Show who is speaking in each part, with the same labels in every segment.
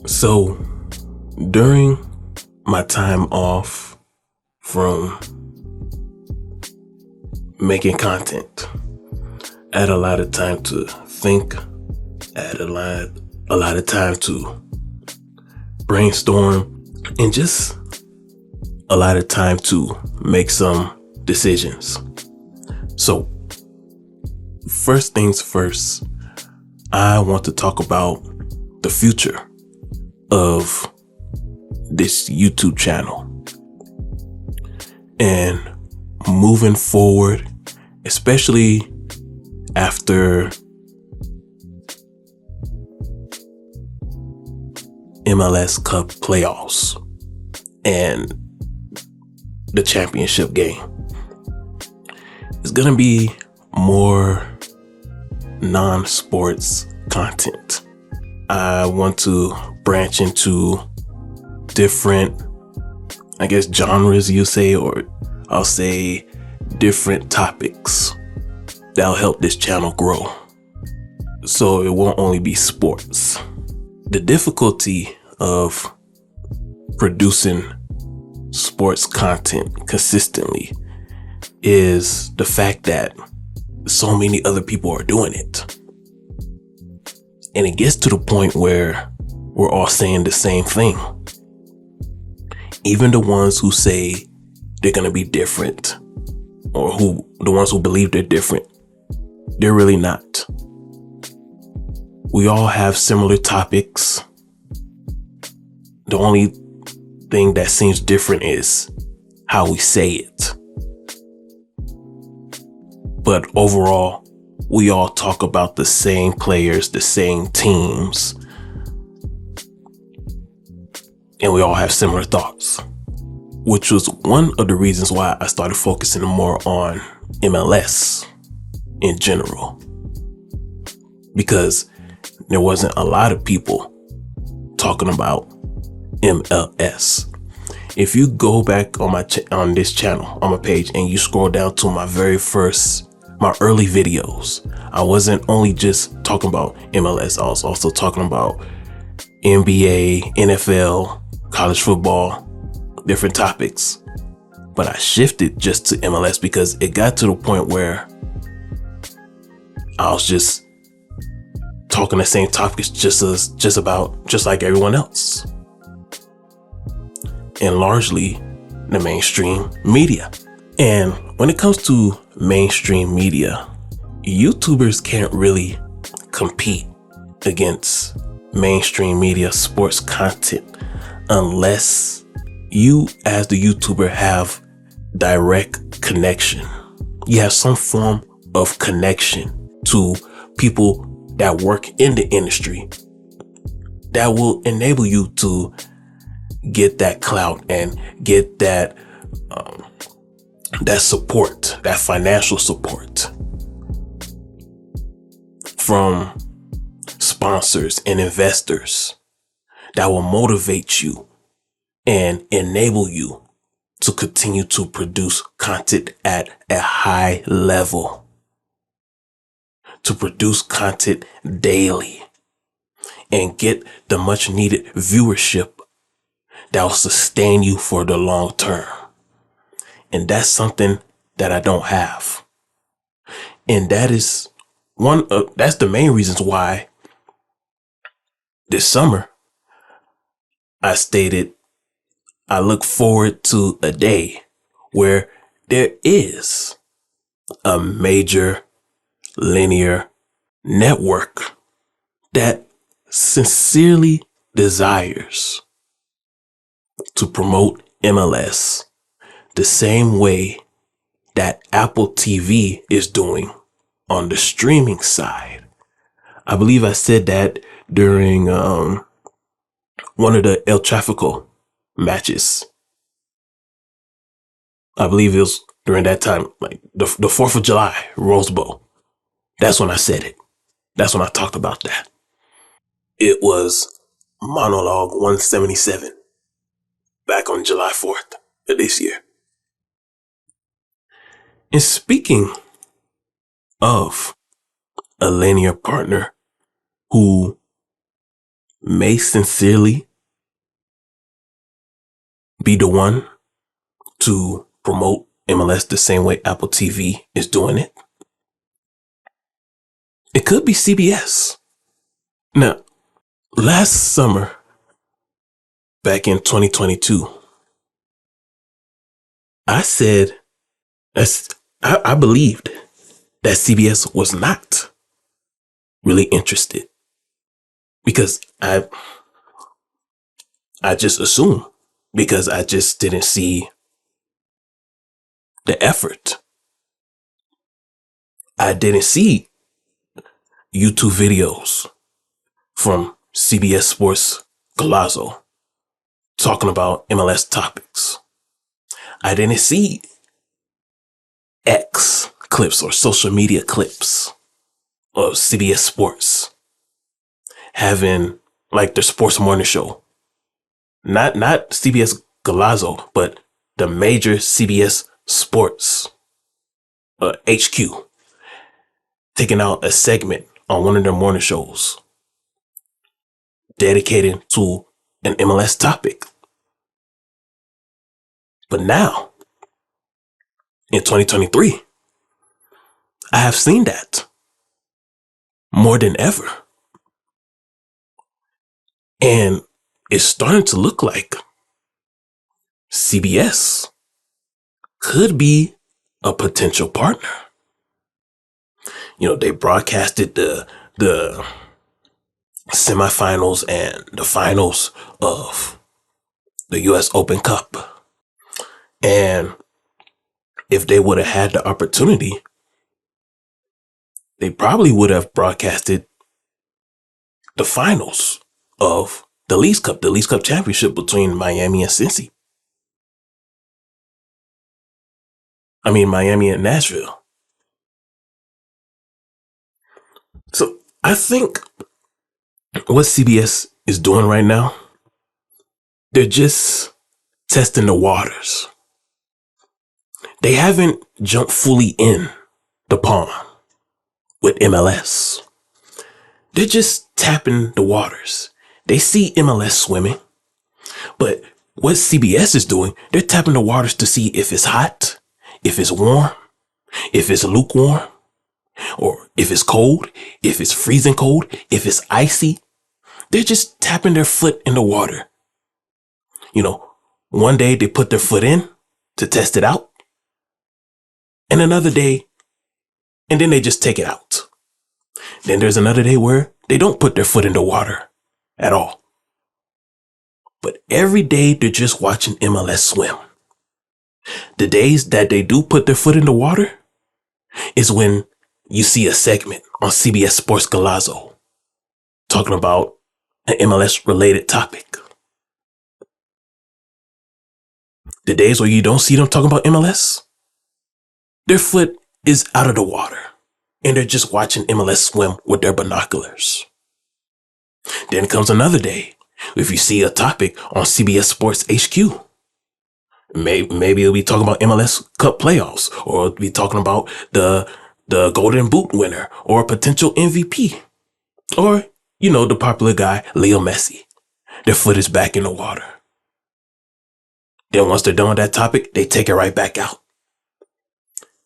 Speaker 1: So during my time off from making content, I had a lot of time to think. I had a lot of time to brainstorm and just a lot of time to make some decisions. So first things first, I want to talk about the future of this YouTube channel and moving forward, especially after MLS Cup playoffs and the championship game. It's gonna be more non-sports content. I want to branch into different, genres you say, or I'll say different topics that'll help this channel grow. So it won't only be sports. The difficulty of producing sports content consistently is the fact that so many other people are doing it. And it gets to the point where we're all saying the same thing. Even the ones who say they're going to be different, or the ones who believe they're different, they're really not. We all have similar topics. The only thing that seems different is how we say it. But overall, we all talk about the same players, the same teams, and we all have similar thoughts, which was one of the reasons why I started focusing more on MLS in general, because there wasn't a lot of people talking about MLS. If you go back on on this channel, on my page, and you scroll down to my early videos, I wasn't only just talking about MLS, I was also talking about NBA, NFL, college football, different topics. But I shifted just to MLS because it got to the point where I was just talking the same topics just like everyone else. And largely the mainstream media. And when it comes to mainstream media, YouTubers can't really compete against mainstream media sports content unless you as the YouTuber have direct connection. You have some form of connection to people that work in the industry that will enable you to get that clout and get that support, that financial support from sponsors and investors that will motivate you and enable you to continue to produce content at a high level, to produce content daily and get the much needed viewership that will sustain you for the long term. And that's something that I don't have. And that's the main reasons why this summer I stated I look forward to a day where there is a major linear network that sincerely desires to promote MLS the same way that Apple TV is doing on the streaming side. I believe I said that during one of the El Tráfico matches. I believe it was during that time, like the 4th of July, Rose Bowl. That's when I said it. That's when I talked about that. It was Mono187 back on July 4th of this year. And speaking of a linear partner who may sincerely be the one to promote MLS the same way Apple TV is doing it. It could be CBS. Now, last summer, back in 2022, I said I believed that CBS was not really interested because I just assumed, because I just didn't see the effort. I didn't see YouTube videos from CBS Sports Galazzo talking about MLS topics. I didn't see X clips or social media clips of CBS Sports having like the sports morning show. Not CBS Galazzo, but the major CBS Sports HQ taking out a segment on one of their morning shows dedicated to an MLS topic. But now, in 2023, I have seen that more than ever. And it's starting to look like CBS could be a potential partner. You know, they broadcasted the semifinals and the finals of the US Open Cup. And if they would have had the opportunity, they probably would have broadcasted the finals of the Leagues Cup championship between Miami and Cincy. Miami and Nashville. So I think what CBS is doing right now, they're just testing the waters. They haven't jumped fully in the pond with MLS. They're just tapping the waters. They see MLS swimming, but what CBS is doing, they're tapping the waters to see if it's hot, if it's warm, if it's lukewarm, or if it's cold, if it's freezing cold, if it's icy. They're just tapping their foot in the water. You know, one day they put their foot in to test it out, and another day, and then they just take it out. Then there's another day where they don't put their foot in the water at all. But every day they're just watching MLS swim. The days that they do put their foot in the water is when you see a segment on CBS Sports Galazzo talking about an MLS related topic. The days where you don't see them talking about MLS, their foot is out of the water and they're just watching MLS swim with their binoculars. Then comes another day. If you see a topic on CBS Sports HQ, maybe it'll be talking about MLS Cup playoffs, or it'll be talking about the Golden Boot winner, or a potential MVP, or, the popular guy, Leo Messi. Their foot is back in the water. Then once they're done with that topic, they take it right back out.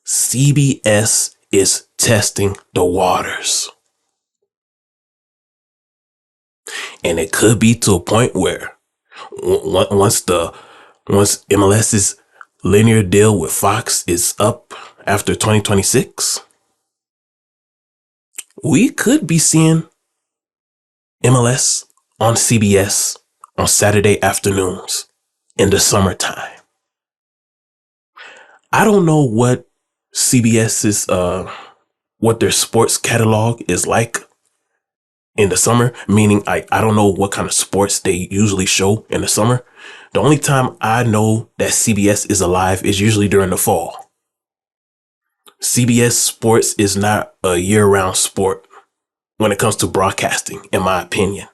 Speaker 1: CBS is testing the waters. And it could be to a point where once MLS's linear deal with Fox is up after 2026, we could be seeing MLS on CBS on Saturday afternoons in the summertime. I don't know what CBS's what their sports catalog is like in the summer, meaning I don't know what kind of sports they usually show in the summer. The only time I know that CBS is alive is usually during the fall. CBS Sports is not a year-round sport when it comes to broadcasting, in my opinion,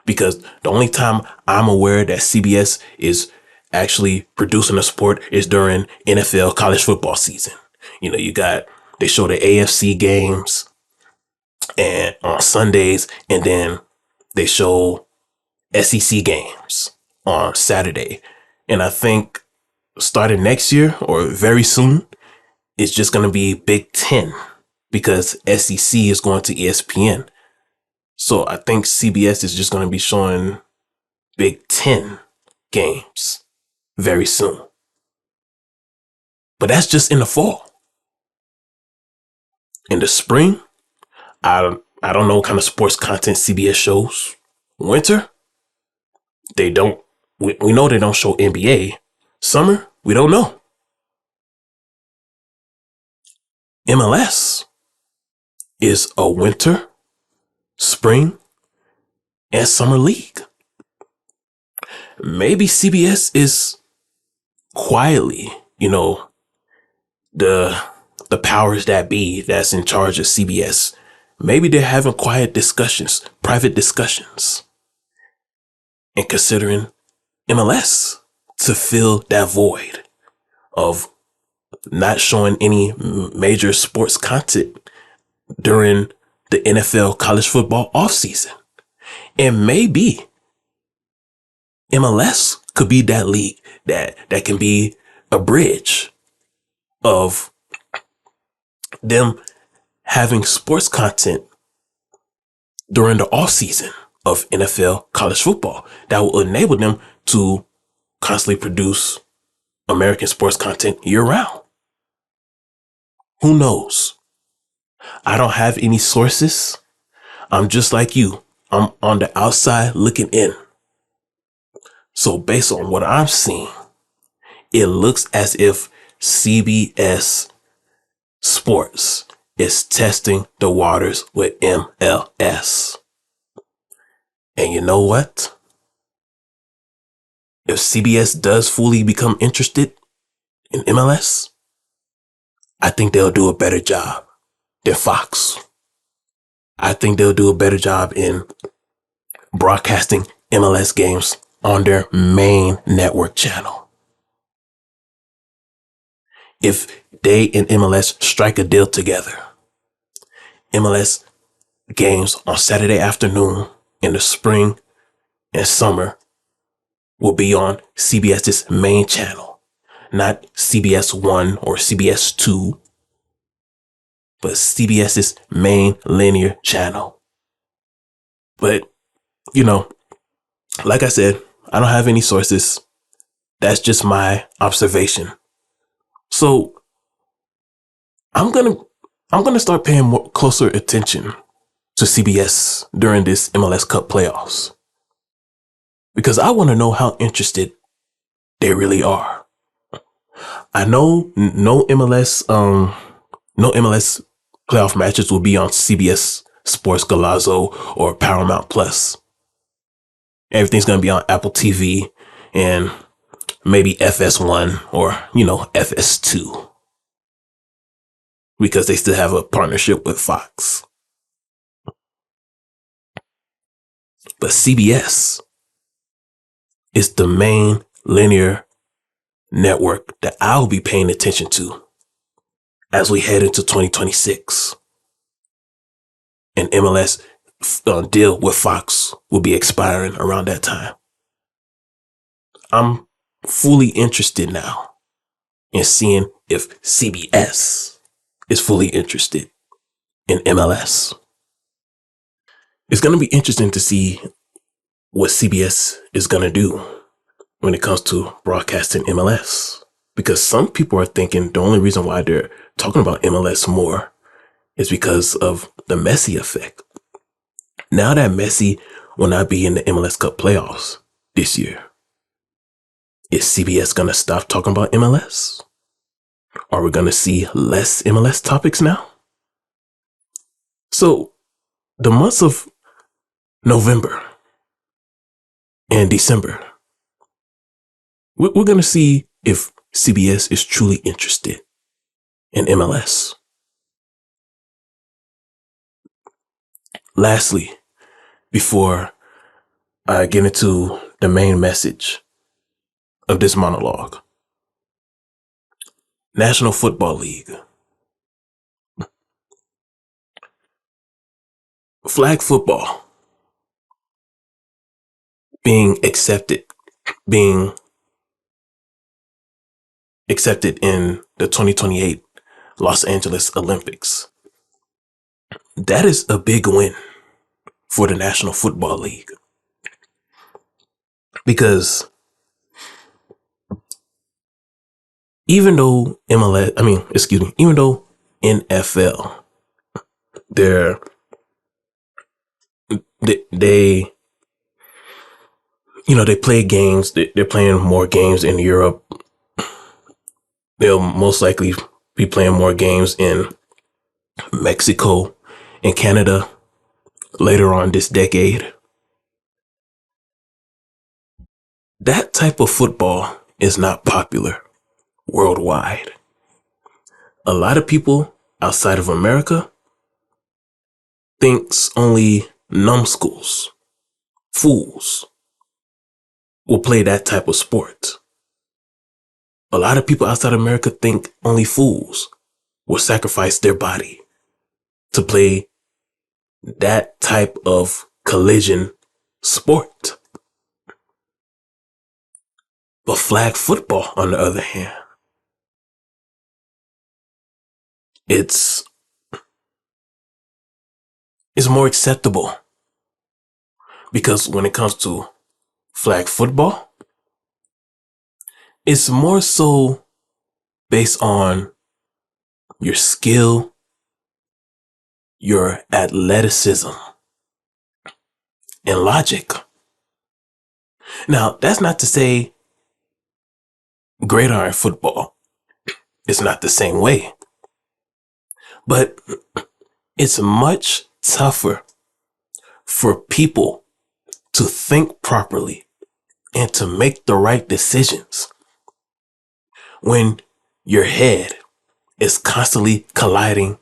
Speaker 1: because the only time I'm aware that CBS is actually producing a sport is during NFL college football season. They show the AFC games and on Sundays, and then they show SEC games on Saturday. And I think starting next year or very soon, it's just going to be Big Ten because SEC is going to ESPN. So I think CBS is just going to be showing Big Ten games very soon. But that's just in the fall. In the spring, I don't know what kind of sports content CBS shows. Winter, they don't. We know they don't show NBA. Summer, we don't know. MLS is a winter, spring, and summer league. Maybe CBS is quietly, the powers that be that's in charge of CBS. Maybe they're having quiet discussions, private discussions, and considering MLS to fill that void of not showing any major sports content during the NFL college football offseason. And maybe MLS could be that league that can be a bridge of them having sports content during the offseason of NFL college football that will enable them to constantly produce American sports content year round. Who knows? I don't have any sources. I'm just like you. I'm on the outside looking in. So based on what I'm seeing, it looks as if CBS Sports is testing the waters with MLS. And you know what? If CBS does fully become interested in MLS, I think they'll do a better job than Fox. I think they'll do a better job in broadcasting MLS games on their main network channel. If they and MLS strike a deal together, MLS games on Saturday afternoon in the spring and summer will be on CBS's main channel, not CBS 1 or CBS 2, but CBS's main linear channel. But, like I said, I don't have any sources. That's just my observation. So I'm gonna start paying more closer attention to CBS during this MLS Cup playoffs because I want to know how interested they really are. I know no MLS playoff matches will be on CBS Sports Golazo or Paramount Plus. Everything's gonna be on Apple TV and maybe FS1 or FS2 because they still have a partnership with Fox. But CBS is the main linear network that I'll be paying attention to as we head into 2026. And MLS deal with Fox will be expiring around that time. I'm fully interested now in seeing if CBS is fully interested in MLS. It's going to be interesting to see what CBS is going to do when it comes to broadcasting MLS. Because some people are thinking the only reason why they're talking about MLS more is because of the Messi effect. Now that Messi will not be in the MLS Cup playoffs this year, is CBS going to stop talking about MLS? Are we going to see less MLS topics now? So the months of November and December, we're going to see if CBS is truly interested in MLS. Lastly, before I get into the main message of this monologue, National Football League. Flag football being accepted, being accepted in the 2028 Los Angeles Olympics. That is a big win for the National Football League. Because even though even though NFL, they're they they play games. They're playing more games in Europe. They'll most likely be playing more games in Mexico and Canada later on this decade. That type of football is not popular worldwide. A lot of people outside of America thinks only numbskulls, fools, will play that type of sport. A lot of people outside America think only fools will sacrifice their body to play that type of collision sport. But flag football, on the other hand, it's more acceptable, because when it comes to flag football, it's more so based on your skill, your athleticism, and logic. Now, that's not to say gridiron football is not the same way, but it's much tougher for people to think properly and to make the right decisions when your head is constantly colliding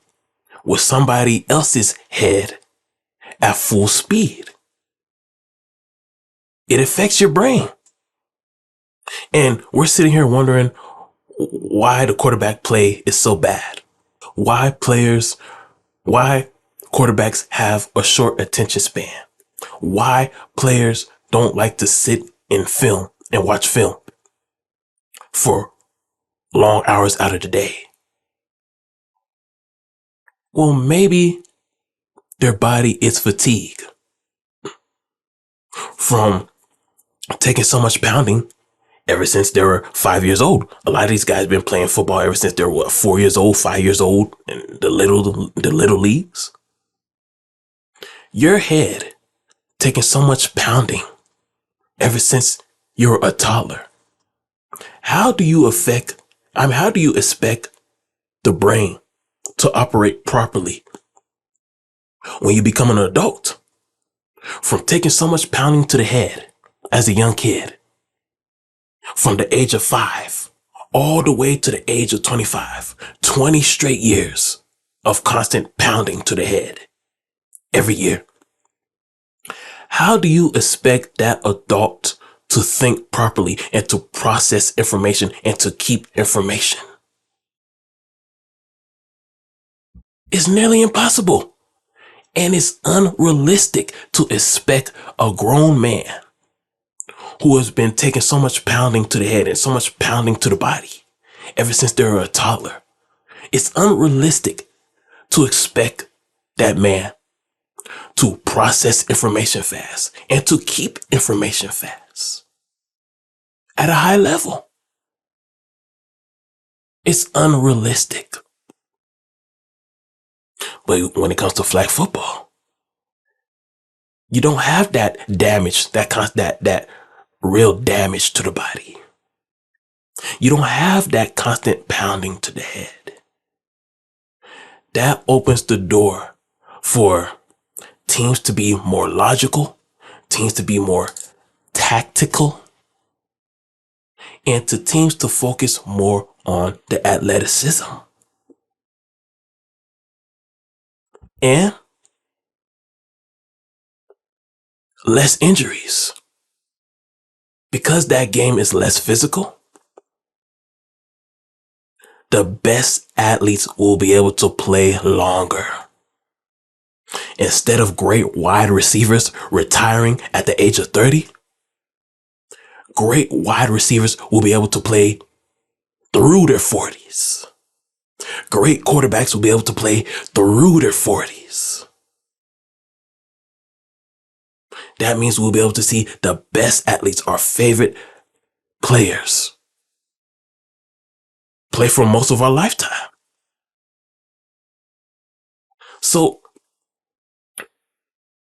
Speaker 1: with somebody else's head at full speed. It affects your brain. And we're sitting here wondering why the quarterback play is so bad. Why quarterbacks have a short attention span. Why players don't like to sit in film and watch film for long hours out of the day. Well, maybe their body is fatigued from taking so much pounding ever since they were 5 years old. A lot of these guys have been playing football ever since they were 4 years old, 5 years old, in the little leagues. Your head taking so much pounding ever since you were a toddler. How do you expect the brain to operate properly when you become an adult? From taking so much pounding to the head as a young kid, from the age of 5 all the way to the age of 25, 20 straight years of constant pounding to the head every year. How do you expect that adult to think properly and to process information and to keep information? It's nearly impossible. And it's unrealistic to expect a grown man who has been taking so much pounding to the head and so much pounding to the body ever since they were a toddler. It's unrealistic to expect that man to process information fast and to keep information fast at a high level. It's unrealistic. But when it comes to flag football, you don't have that damage, that real damage to the body. You don't have that constant pounding to the head. That opens the door for teams to be more logical, teams to be more tactical, and to teams to focus more on the athleticism. And less injuries. Because that game is less physical, the best athletes will be able to play longer. Instead of great wide receivers retiring at the age of 30, great wide receivers will be able to play through their 40s. Great quarterbacks will be able to play through their 40s. That means we'll be able to see the best athletes, our favorite players, play for most of our lifetime. So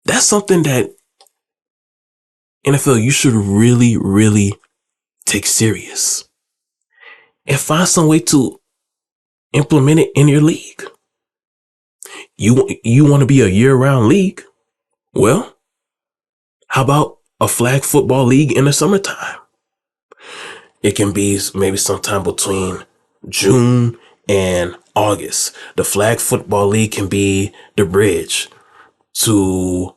Speaker 1: that's something that NFL, you should really, really take serious and find some way to implement it in your league. You want to be a year-round league? Well, how about a flag football league in the summertime? It can be maybe sometime between June and August. The flag football league can be the bridge to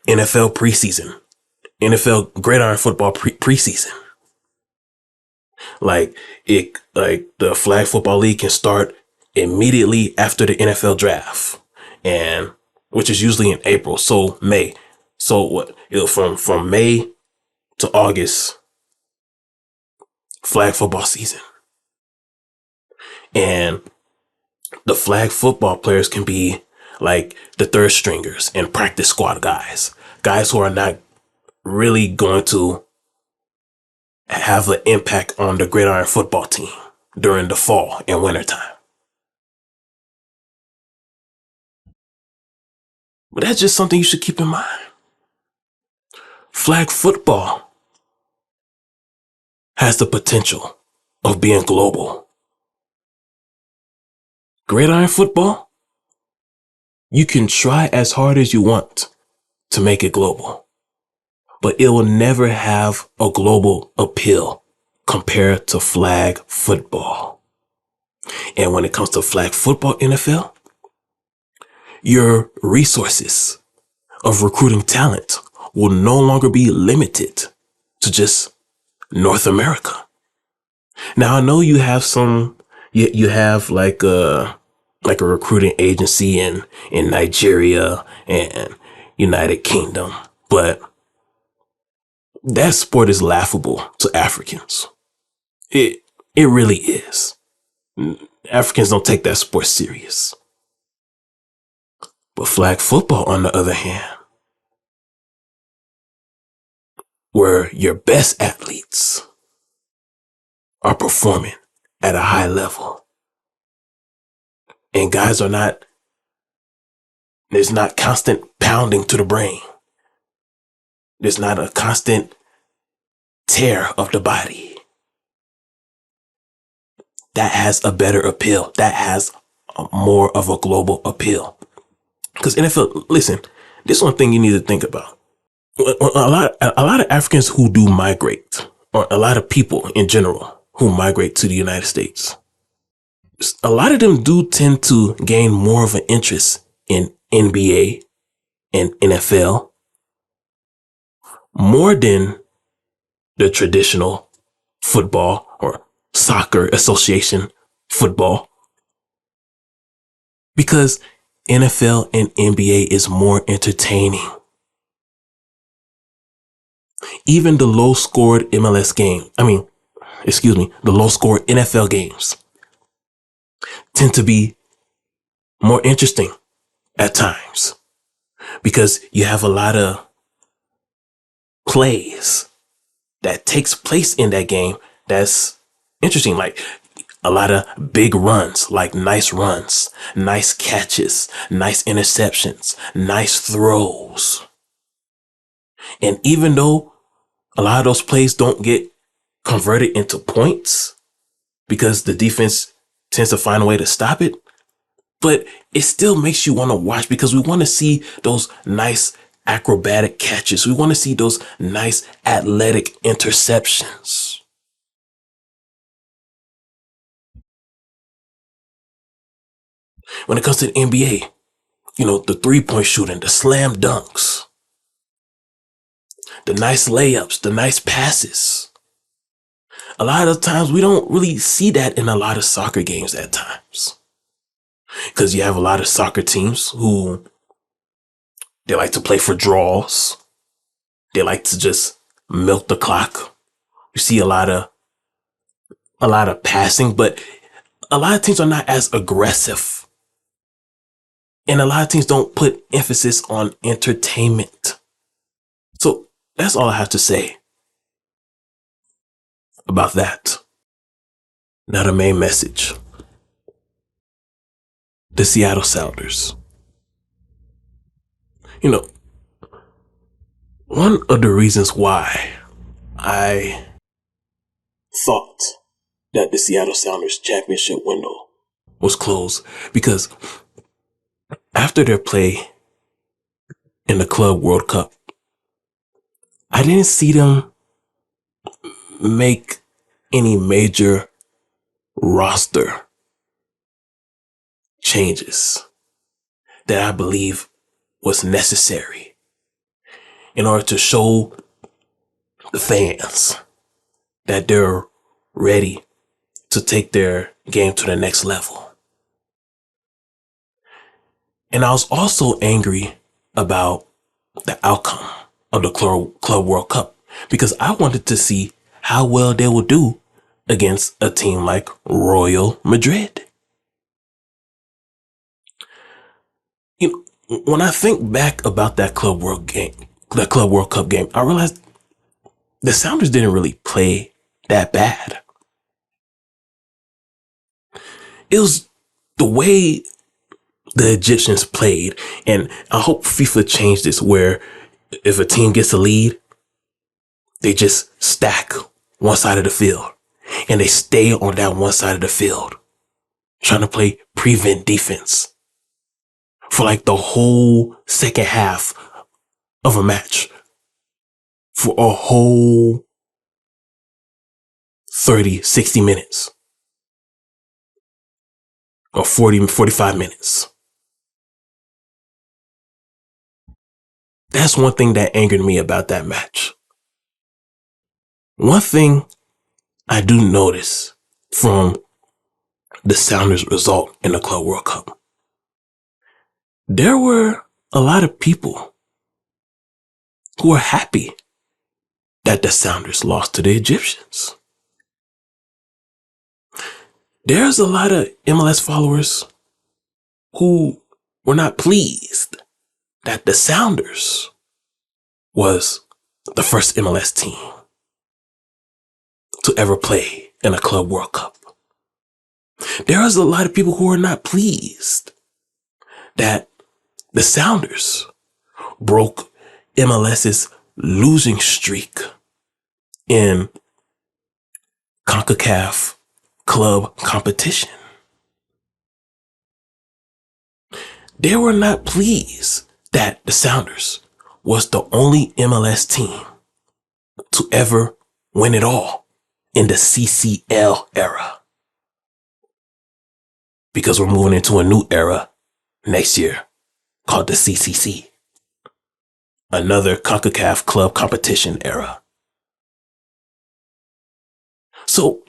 Speaker 1: NFL preseason, NFL gridiron football preseason. Like the flag football league can start immediately after the NFL draft, and which is usually in April. So May. So what? From May to August, flag football season, and the flag football players can be like the third stringers and practice squad guys who are not really going to have an impact on the gridiron football team during the fall and winter time. But that's just something you should keep in mind. Flag football has the potential of being global. Gridiron football, you can try as hard as you want to make it global, but it will never have a global appeal compared to flag football. And when it comes to flag football NFL, your resources of recruiting talent will no longer be limited to just North America. Now, I know you have you have like a recruiting agency in Nigeria and United Kingdom, but that sport is laughable to Africans. It really is. Africans don't take that sport serious. But flag football, on the other hand, where your best athletes are performing at a high level, and guys there's not constant pounding to the brain. There's not a constant tear of the body. That has a better appeal. That has more of a global appeal. Because NFL, listen, this is one thing you need to think about. A lot of Africans who do migrate, or a lot of people in general who migrate to the United States, a lot of them do tend to gain more of an interest in NBA and NFL more than the traditional football or soccer association football, because NFL and NBA is more entertaining. Even the low scored MLS game, the low scored NFL games tend to be more interesting at times because you have a lot of plays that takes place in that game that's interesting, like a lot of big runs, like nice runs, nice catches, nice interceptions, nice throws. And even though a lot of those plays don't get converted into points because the defense tends to find a way to stop it, but it still makes you want to watch because we want to see those nice acrobatic catches. We want to see those nice athletic interceptions. When it comes to the NBA, the three-point shooting, the slam dunks, the nice layups, the nice passes. A lot of times we don't really see that in a lot of soccer games at times. Because you have a lot of soccer teams who they like to play for draws. They like to just milk the clock. You see a lot of passing, but a lot of teams are not as aggressive. And a lot of teams don't put emphasis on entertainment. So that's all I have to say about that. Now the main message. The Seattle Sounders. You know, one of the reasons why I thought that the Seattle Sounders championship window was closed, because after their play in the Club World Cup, I didn't see them make any major roster changes that I believe was necessary in order to show the fans that they're ready to take their game to the next level. And I was also angry about the outcome of the Club World Cup, because I wanted to see how well they will do against a team like Real Madrid. You know, when I think back about that Club World Cup game, I realized the Sounders didn't really play that bad. It was the way the Egyptians played, and I hope FIFA changed this, where if a team gets a lead, they just stack one side of the field, and they stay on that one side of the field, trying to play prevent defense for like the whole second half of a match, for a whole 30, 60 minutes, or 40, 45 minutes. That's one thing that angered me about that match. One thing I do notice from the Sounders' result in the Club World Cup, there were a lot of people who were happy that the Sounders lost to the Egyptians. There's a lot of MLS followers who were not pleased that the Sounders was the first MLS team to ever play in a Club World Cup. There was a lot of people who were not pleased that the Sounders broke MLS's losing streak in CONCACAF club competition. They were not pleased that the Sounders was the only MLS team to ever win it all in the CCL era. Because we're moving into a new era next year called the CCC. Another CONCACAF club competition era. So,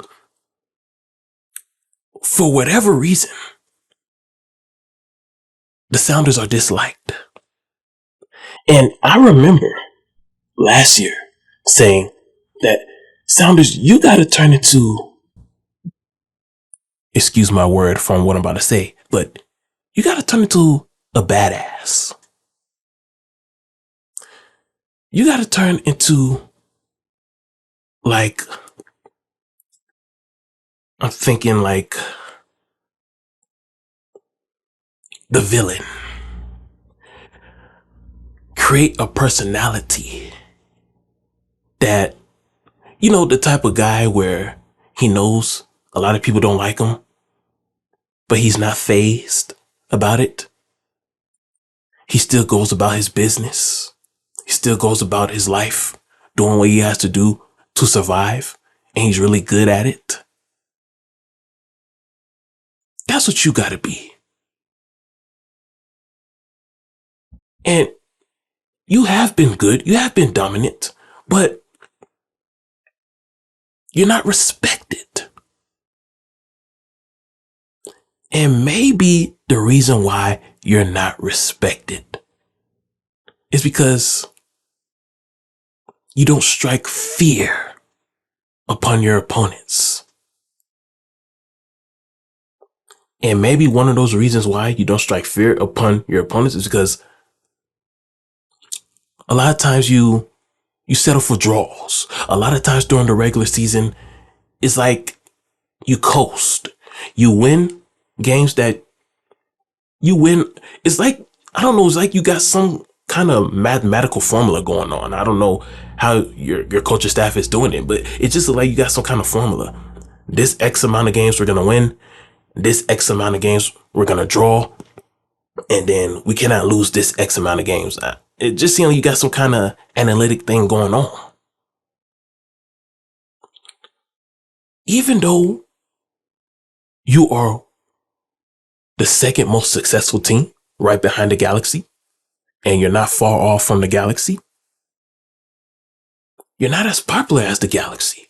Speaker 1: for whatever reason, the Sounders are disliked. And I remember last year saying that, Sounders, you gotta turn into, excuse my word from what I'm about to say, but you gotta turn into a badass. You gotta turn into, like, I'm thinking like the villain. Create a personality that, you know, the type of guy where he knows a lot of people don't like him, but he's not fazed about it. He still goes about his business. He still goes about his life, doing what he has to do to survive, and he's really good at it. That's what you gotta be. And you have been good, you have been dominant, but you're not respected. And maybe the reason why you're not respected is because you don't strike fear upon your opponents. And maybe one of those reasons why you don't strike fear upon your opponents is because a lot of times you settle for draws. A lot of times during the regular season, it's like you coast. You win games that you win. It's like, I don't know, it's like you got some kind of mathematical formula going on. I don't know how your coaching staff is doing it, but it's just like you got some kind of formula. This X amount of games we're going to win. This X amount of games we're going to draw. And then we cannot lose this X amount of games. It just seems like you got some kind of analytic thing going on. Even though you are the second most successful team right behind the Galaxy, and you're not far off from the Galaxy, you're not as popular as the Galaxy.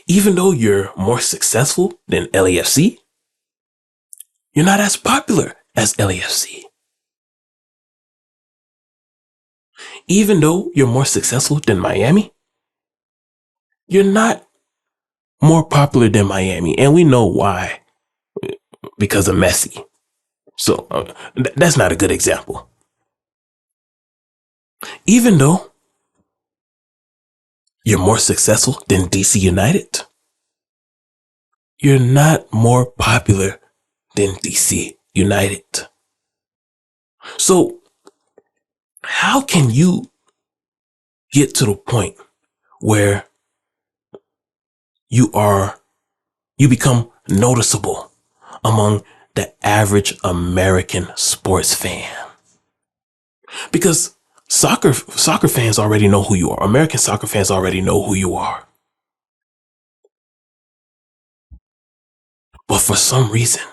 Speaker 1: Even though you're more successful than LAFC, you're not as popular as LAFC. Even though you're more successful than Miami, you're not more popular than Miami. And we know why. Because of Messi. So that's not a good example. Even though you're more successful than DC United, you're not more popular than DC United. So how can you get to the point where you become noticeable among the average American sports fan? Because soccer fans already know who you are. American soccer fans already know who you are. But for some reason,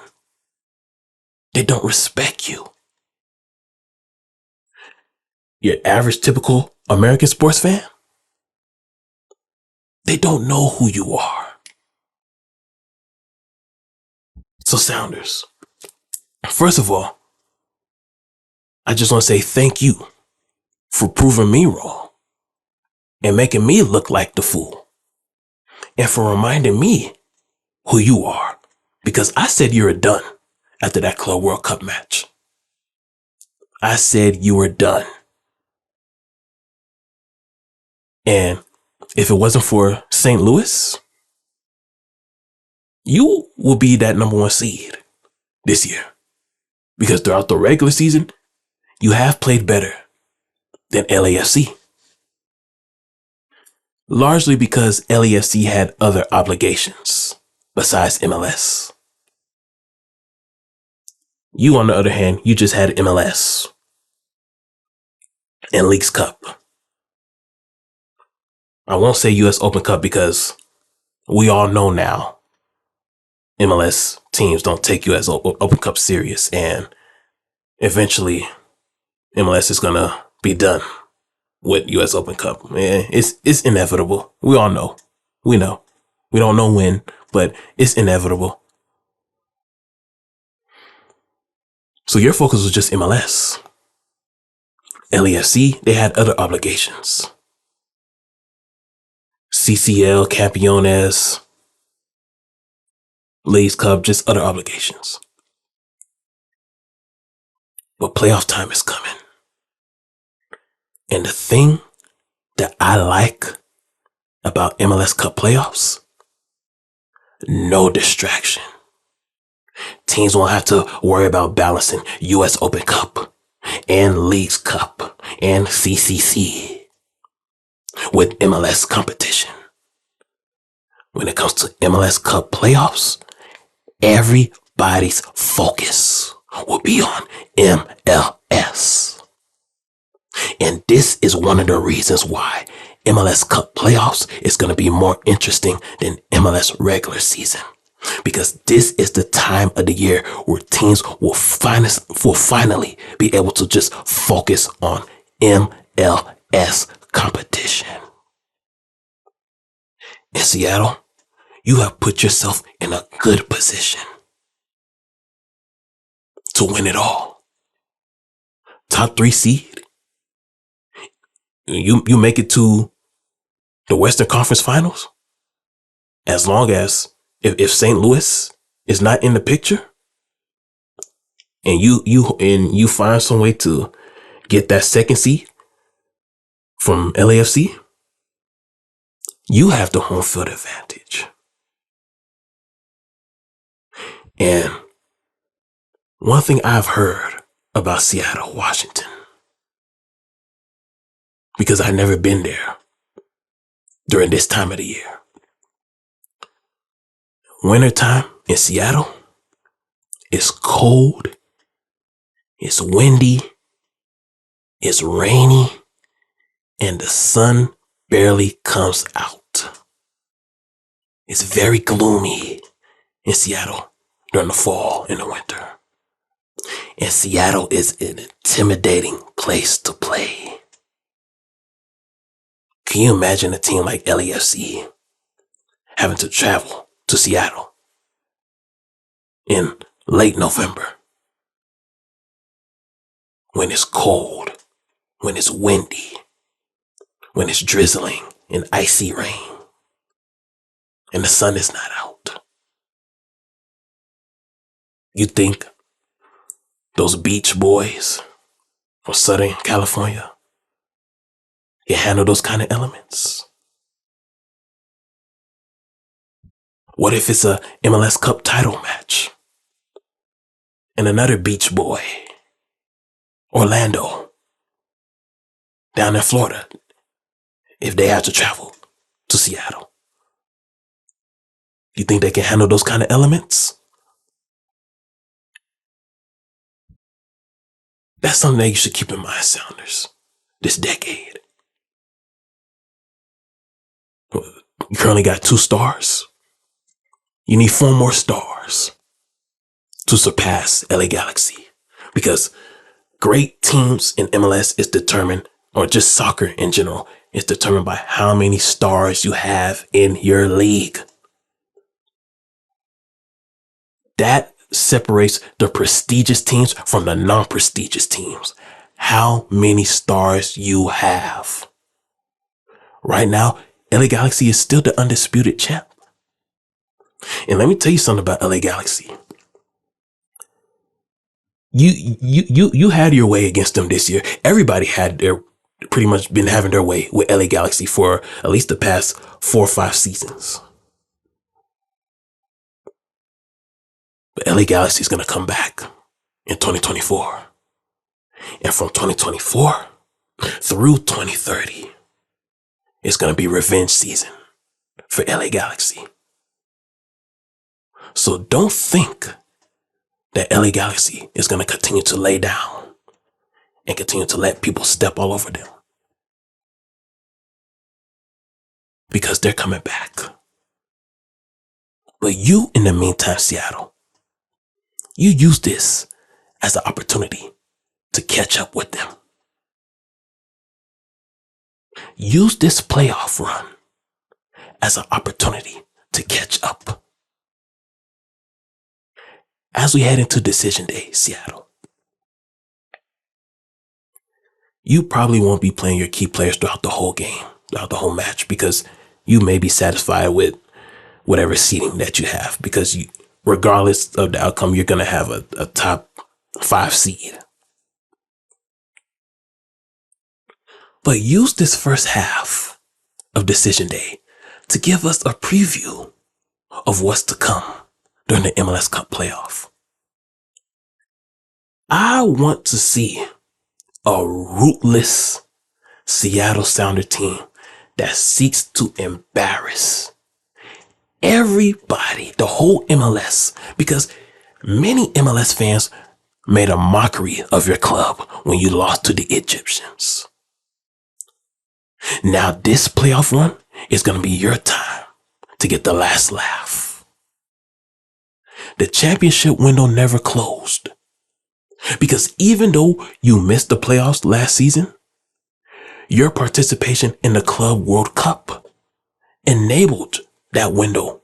Speaker 1: they don't respect you. Your average typical American sports fan, they don't know who you are. So Sounders, first of all, I just want to say thank you for proving me wrong and making me look like the fool, and for reminding me who you are, because I said you were done after that Club World Cup match. I said you were done. And if it wasn't for St. Louis, you will be that number 1 seed this year. Because throughout the regular season, you have played better than LAFC. Largely because LAFC had other obligations besides MLS. You, on the other hand, you just had MLS and Leagues Cup. I won't say US Open Cup because we all know now MLS teams don't take US Open Cup serious, and eventually MLS is going to be done with US Open Cup. It's inevitable. We all know. We know. We don't know when, but it's inevitable. So your focus was just MLS. LAFC, they had other obligations. CCL, Campeones, Leagues Cup, just other obligations. But playoff time is coming. And the thing that I like about MLS Cup playoffs, no distraction. Teams won't have to worry about balancing US Open Cup and Leagues Cup and CCC with MLS competition. When it comes to MLS Cup playoffs, everybody's focus will be on MLS. And this is one of the reasons why MLS Cup playoffs is going to be more interesting than MLS regular season. Because this is the time of the year where teams will finally be able to just focus on MLS competition. In Seattle, you have put yourself in a good position to win it all. Top 3 seed. You make it to the Western Conference Finals, as long as if St. Louis is not in the picture, and you find some way to get that second seed from LAFC, you have the home field advantage. And one thing I've heard about Seattle, Washington, because I've never been there during this time of the year. Wintertime in Seattle, it's cold, it's windy, it's rainy, and the sun barely comes out. It's very gloomy in Seattle during the fall and the winter. And Seattle is an intimidating place to play. Can you imagine a team like LAFC having to travel to Seattle in late November when it's cold, when it's windy, when it's drizzling and icy rain, and the sun is not out? You think those beach boys from Southern California can handle those kind of elements? What if it's a MLS Cup title match and another beach boy, Orlando, down in Florida, if they have to travel to Seattle? You think they can handle those kind of elements? That's something that you should keep in mind, Sounders, this decade. You currently got 2 stars. You need 4 more stars to surpass LA Galaxy, because great teams in MLS is determined, or just soccer in general, is determined by how many stars you have in your league. That separates the prestigious teams from the non-prestigious teams. How many stars you have. Right now, LA Galaxy is still the undisputed champ. And let me tell you something about LA Galaxy. You had your way against them this year. Everybody had pretty much been having their way with LA Galaxy for at least the past 4 or 5 seasons. But LA Galaxy is going to come back in 2024. And from 2024 through 2030, it's going to be revenge season for LA Galaxy. So don't think that LA Galaxy is going to continue to lay down and continue to let people step all over them, because they're coming back. But you, in the meantime, Seattle, you use this as an opportunity to catch up with them. Use this playoff run as an opportunity to catch up. As we head into decision day, Seattle, you probably won't be playing your key players throughout the whole game, throughout the whole match, because you may be satisfied with whatever seeding that you have, because regardless of the outcome, you're going to have a top 5 seed. But use this first half of decision day to give us a preview of what's to come during the MLS Cup playoff. I want to see a ruthless Seattle Sounder team that seeks to embarrass everybody, the whole MLS, because many MLS fans made a mockery of your club when you lost to the Egyptians. Now this playoff run is going to be your time to get the last laugh. The championship window never closed, because even though you missed the playoffs last season, your participation in the Club World Cup enabled that window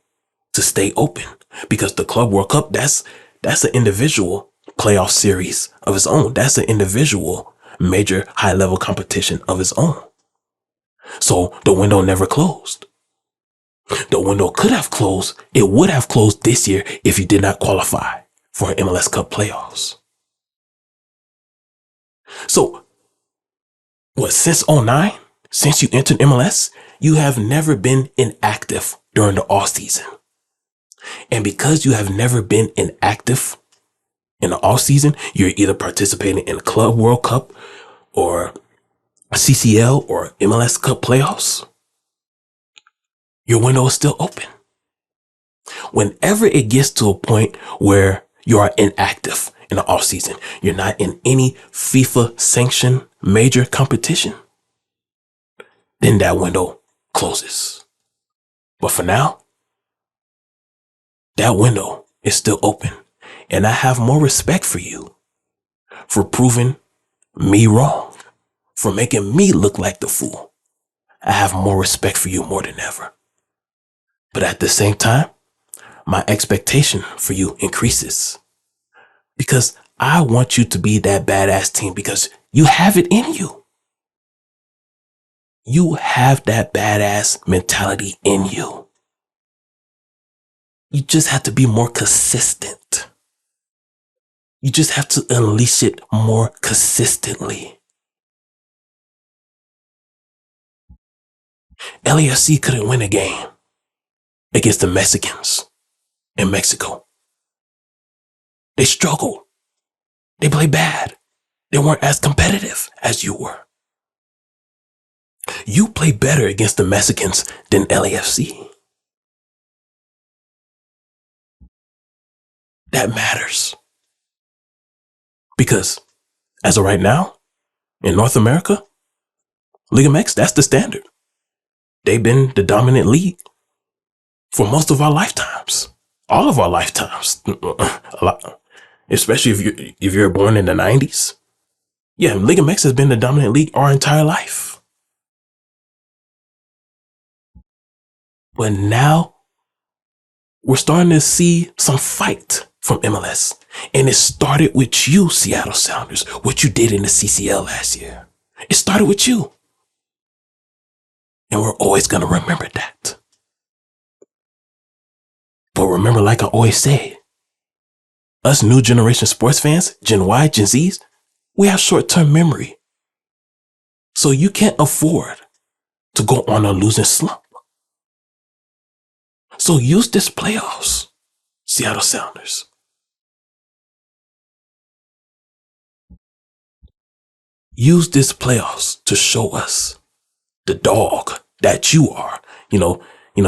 Speaker 1: to stay open, because the Club World Cup, that's an individual playoff series of its own. That's an individual major high-level competition of its own. So the window never closed. The window could have closed. It would have closed this year if you did not qualify for an MLS Cup playoffs. So, since '09, since you entered MLS, you have never been inactive during the off season. And because you have never been inactive in the off season, you're either participating in the Club World Cup or CCL or MLS Cup playoffs. Your window is still open. Whenever it gets to a point where you are inactive in the off season, you're not in any FIFA sanctioned major competition, then that window closes. But for now, that window is still open. And I have more respect for you for proving me wrong, for making me look like the fool. I have more respect for you more than ever. But at the same time, my expectation for you increases because I want you to be that badass team because you have it in you. You have that badass mentality in you. You just have to be more consistent. You just have to unleash it more consistently. LAFC couldn't win a game against the Mexicans in Mexico. They struggled. They played bad. They weren't as competitive as you were. You play better against the Mexicans than LAFC. That matters. Because as of right now, in North America, Liga MX, that's the standard. They've been the dominant league for most of our lifetimes. All of our lifetimes. A lot. Especially if you're born in the 90s. Yeah, Liga MX has been the dominant league our entire life. But now we're starting to see some fight from MLS. And it started with you, Seattle Sounders, what you did in the CCL last year. It started with you. And we're always going to remember that. But remember, like I always say, us new generation sports fans, Gen Y, Gen Zs, we have short-term memory. So you can't afford to go on a losing slump. So use this playoffs, Seattle Sounders. Use this playoffs to show us the dog that you are. You know,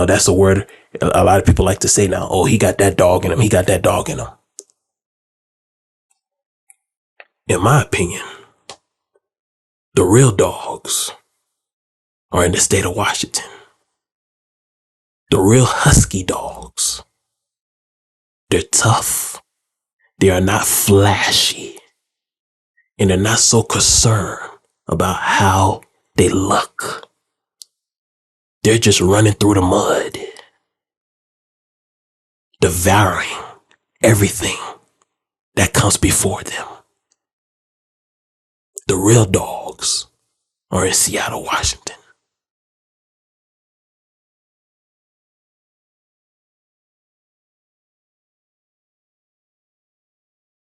Speaker 1: that's a word a lot of people like to say now. Oh, he got that dog in him. He got that dog in him. In my opinion, the real dogs are in the state of Washington. The real husky dogs. They're tough. They are not flashy. And they're not so concerned about how they look. They're just running through the mud, devouring everything that comes before them. The real dogs are in Seattle, Washington.